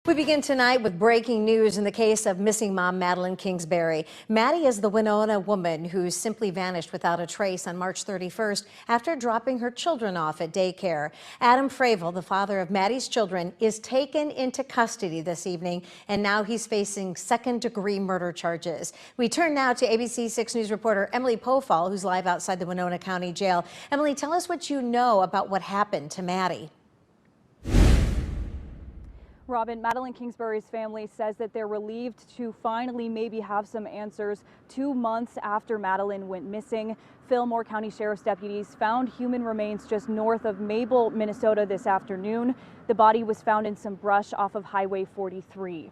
We begin tonight with breaking news in the case of missing mom Madeline Kingsbury. Maddie is the Winona woman who simply vanished without a trace on March 31st after dropping her children off at daycare. Adam Fravel, the father of Maddie's children, is taken into custody this evening, and now he's facing second-degree murder charges. We turn now to ABC 6 News reporter Emily Pofall, who's live outside the Winona County Jail. Emily, tell us what you know about what happened to Maddie. Robin, Madeline Kingsbury's family says that they're relieved to finally maybe have some answers 2 months after Madeline went missing. Fillmore County Sheriff's deputies found human remains just north of Mabel, Minnesota this afternoon. The body was found in some brush off of Highway 43.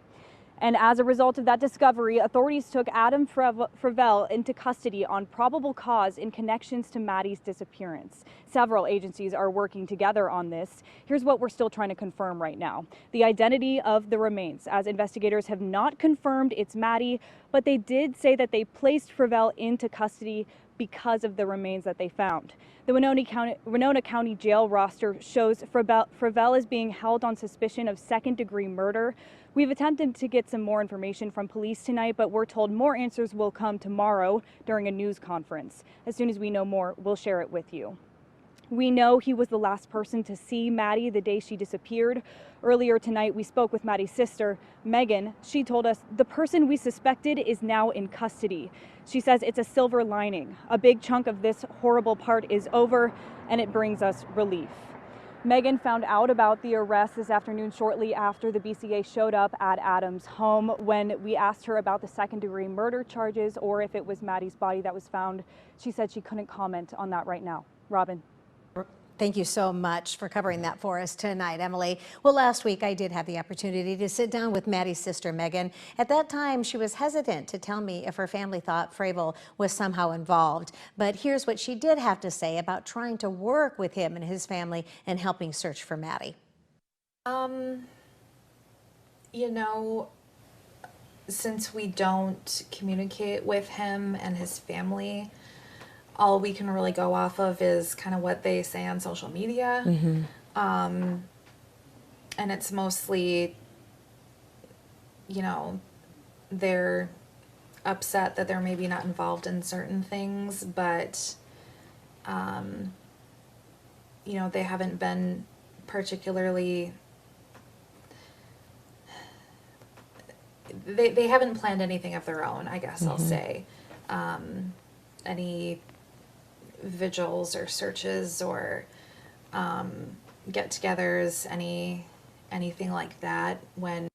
And as a result of that discovery, authorities took Adam Fravel into custody on probable cause in connections to Maddie's disappearance. Several agencies are working together on this. Here's what we're still trying to confirm right now: the identity of the remains, as investigators have not confirmed it's Maddie, but they did say that they placed Fravel into custody because of the remains that they found. The Winona County Jail roster shows Fravel is being held on suspicion of second-degree murder. We've attempted to get some more information from police tonight, but we're told more answers will come tomorrow during a news conference. As soon as we know more, we'll share it with you. We know he was the last person to see Maddie the day she disappeared. Earlier tonight, we spoke with Maddie's sister, Megan. She told us the person we suspected is now in custody. She says it's a silver lining. A big chunk of this horrible part is over, and it brings us relief. Megan found out about the arrest this afternoon shortly after the BCA showed up at Adam's home. When we asked her about the second-degree murder charges or if it was Maddie's body that was found, she said she couldn't comment on that right now. Robin. Thank you so much for covering that for us tonight, Emily. Well, last week I did have the opportunity to sit down with Maddie's sister, Megan. At that time, she was hesitant to tell me if her family thought Fravel was somehow involved. But here's what she did have to say about trying to work with him and his family and helping search for Maddie. You know, since we don't communicate with him and his family, all we can really go off of is kind of what they say on social media. Mm-hmm. And it's mostly, you know, they're upset that they're maybe not involved in certain things, but, you know, they haven't been particularly, they haven't planned anything of their own, I guess. Mm-hmm. I'll say. Any vigils or searches or get-togethers, anything like that. And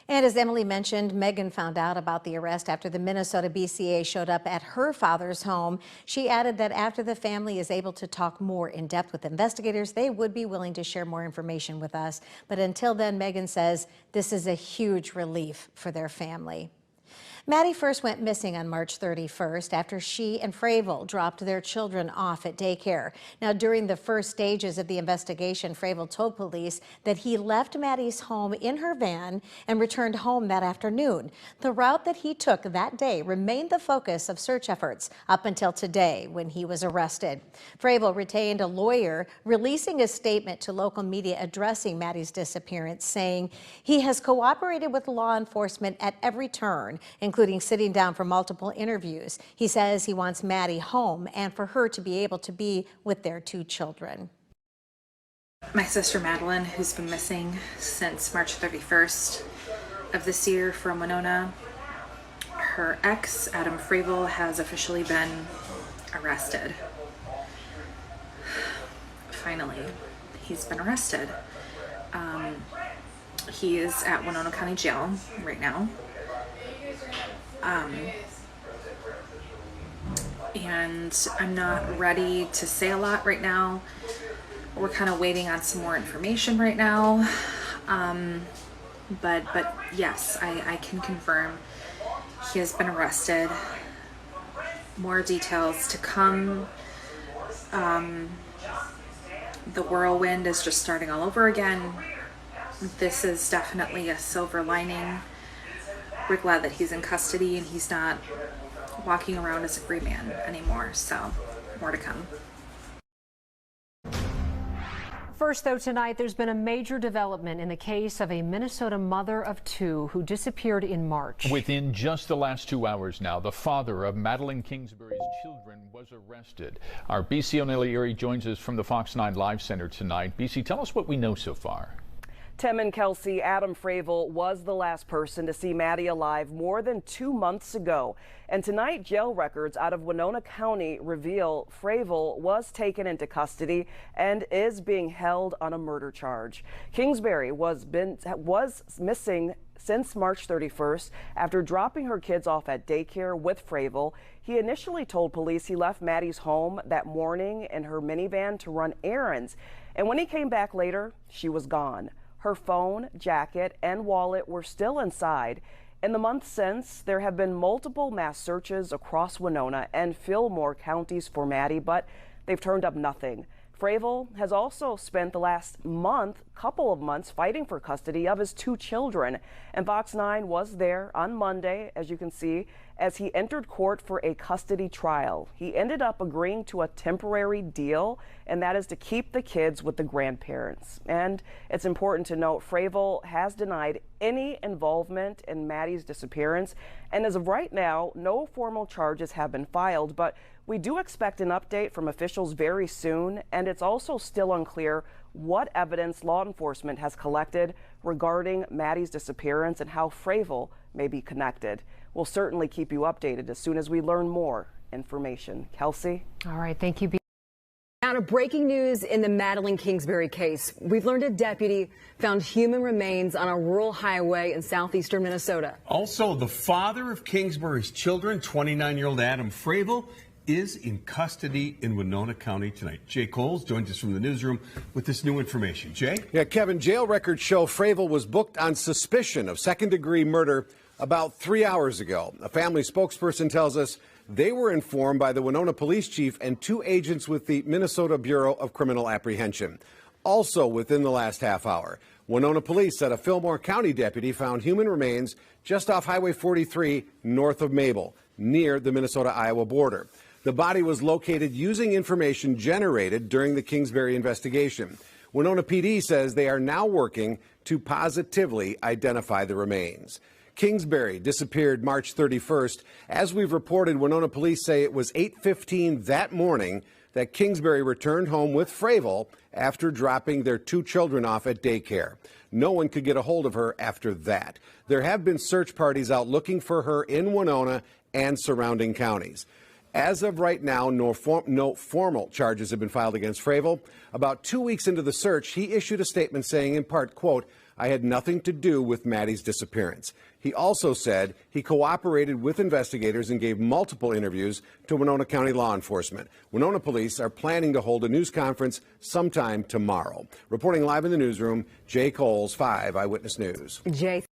as Emily mentioned, Megan found out about the arrest after the Minnesota BCA showed up at her father's home. She added that after the family is able to talk more in depth with investigators, they would be willing to share more information with us. But until then, Megan says this is a huge relief for their family. Maddie first went missing on March 31st after she and Fravel dropped their children off at daycare. Now, during the first stages of the investigation, Fravel told police that he left Maddie's home in her van and returned home that afternoon. The route that he took that day remained the focus of search efforts up until today when he was arrested. Fravel retained a lawyer, releasing a statement to local media addressing Maddie's disappearance, saying he has cooperated with law enforcement at every turn, including sitting down for multiple interviews. He says he wants Maddie home and for her to be able to be with their 2 children. My sister Madeline, who's been missing since March 31st of this year from Winona, her ex, Adam Fravel, has officially been arrested. Finally, he's been arrested. He is at Winona County Jail right now. And I'm not ready to say a lot right now. We're kind of waiting on some more information right now. But yes, I can confirm he has been arrested. More details to come. The whirlwind is just starting all over again. This is definitely a silver lining. We're glad that he's in custody and he's not walking around as a free man anymore. So more to come. First, though, tonight there's been a major development in the case of a Minnesota mother of two who disappeared in March. Within just the last 2 hours now, the father of Madeline Kingsbury's children was arrested. Our BC O'Neill Erie joins us from the Fox 9 Live Center tonight. BC, tell us what we know so far. Tim and Kelsey, Adam Fravel was the last person to see Maddie alive more than 2 months ago. And tonight, jail records out of Winona County reveal Fravel was taken into custody and is being held on a murder charge. Kingsbury was missing since March 31st after dropping her kids off at daycare with Fravel. He initially told police he left Maddie's home that morning in her minivan to run errands. And when he came back later, she was gone. Her phone, jacket, and wallet were still inside. In the months since, there have been multiple mass searches across Winona and Fillmore counties for Maddie, but they've turned up nothing. Fravel has also spent the last couple of months fighting for custody of his 2 children. And Fox 9 was there on Monday, as you can see, as he entered court for a custody trial. He ended up agreeing to a temporary deal, and that is to keep the kids with the grandparents. And it's important to note, Fravel has denied any involvement in Maddie's disappearance. And as of right now, no formal charges have been filed, but we do expect an update from officials very soon, and it's also still unclear what evidence law enforcement has collected regarding Maddie's disappearance and how Fravel may be connected. We'll certainly keep you updated as soon as we learn more information. Kelsey? All right, thank you. Now to breaking news in the Madeline Kingsbury case. We've learned a deputy found human remains on a rural highway in southeastern Minnesota. Also, the father of Kingsbury's children, 29-year-old Adam Fravel, is in custody in Winona County tonight. Jay Coles joins us from the newsroom with this new information. Jay? Yeah, Kevin, jail records show Fravel was booked on suspicion of second-degree murder about 3 hours ago. A family spokesperson tells us they were informed by the Winona police chief and 2 agents with the Minnesota Bureau of Criminal Apprehension. Also within the last half hour, Winona police said a Fillmore County deputy found human remains just off Highway 43 north of Mabel, near the Minnesota-Iowa border. The body was located using information generated during the Kingsbury investigation. Winona PD says they are now working to positively identify the remains. Kingsbury disappeared March 31st. As we've reported, Winona police say it was 8:15 that morning that Kingsbury returned home with Fravel after dropping their 2 children off at daycare. No one could get a hold of her after that. There have been search parties out looking for her in Winona and surrounding counties. As of right now, no formal charges have been filed against Fravel. About 2 weeks into the search, he issued a statement saying, in part, quote, "I had nothing to do with Maddie's disappearance." He also said he cooperated with investigators and gave multiple interviews to Winona County law enforcement. Winona police are planning to hold a news conference sometime tomorrow. Reporting live in the newsroom, Jay Coles, 5 Eyewitness News. Jay.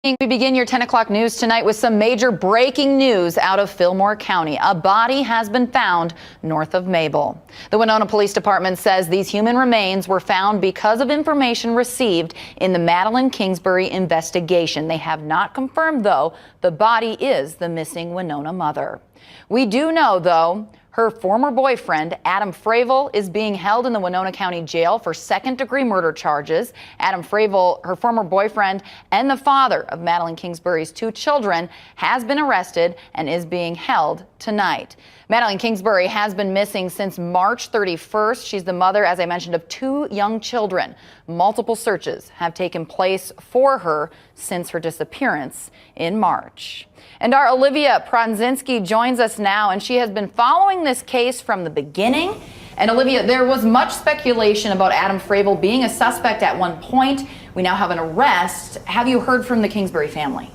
We begin your 10 o'clock news tonight with some major breaking news out of Fillmore County. A body has been found north of Mabel. The Winona Police Department says these human remains were found because of information received in the Madeline Kingsbury investigation. They have not confirmed, though, the body is the missing Winona mother. We do know, though, her former boyfriend, Adam Fravel, is being held in the Winona County Jail for second-degree murder charges. Adam Fravel, her former boyfriend, and the father of Madeline Kingsbury's 2 children, has been arrested and is being held tonight. Madeline Kingsbury has been missing since March 31st. She's the mother, as I mentioned, of 2 young children. Multiple searches have taken place for her since her disappearance in March. And our Olivia Pronzinski joins us now, and she has been following this case from the beginning. And Olivia, there was much speculation about Adam Fravel being a suspect at one point. We now have an arrest. Have you heard from the Kingsbury family?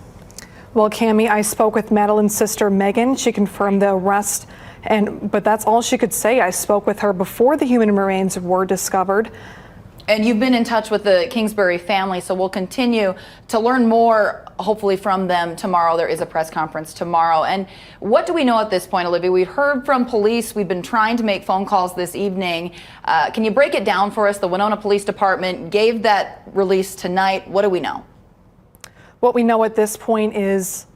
Well, Cammie, I spoke with Madeline's sister, Megan. She confirmed the arrest, but that's all she could say. I spoke with her before the human remains were discovered. And you've been in touch with the Kingsbury family, so we'll continue to learn more, hopefully, from them tomorrow. There is a press conference tomorrow. And what do we know at this point, Olivia? We've heard from police. We've been trying to make phone calls this evening. Can you break it down for us? The Winona Police Department gave that release tonight. What do we know? What we know at this point is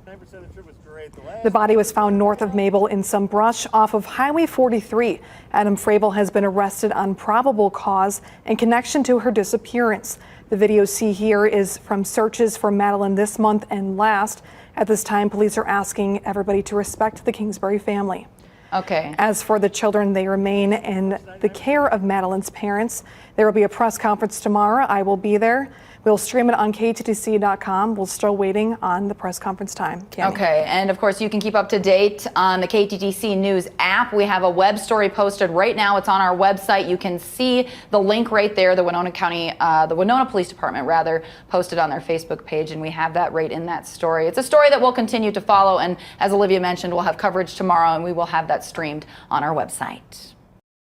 The body was found north of Mabel in some brush off of Highway 43. Adam Fravel has been arrested on probable cause in connection to her disappearance. The video see here is from searches for Madeline this month and last. At this time, police are asking everybody to respect the Kingsbury family. Okay. As for the children, they remain in the care of Madeline's parents. There will be a press conference tomorrow. I will be there. We'll stream it on KTTC.com. We're still waiting on the press conference time. Cammie. Okay, and of course you can keep up to date on the KTTC News app. We have a web story posted right now. It's on our website. You can see the link right there. The Winona Police Department rather posted on their Facebook page, and we have that right in that story. It's a story that we'll continue to follow, and as Olivia mentioned, we'll have coverage tomorrow, and we will have that streamed on our website.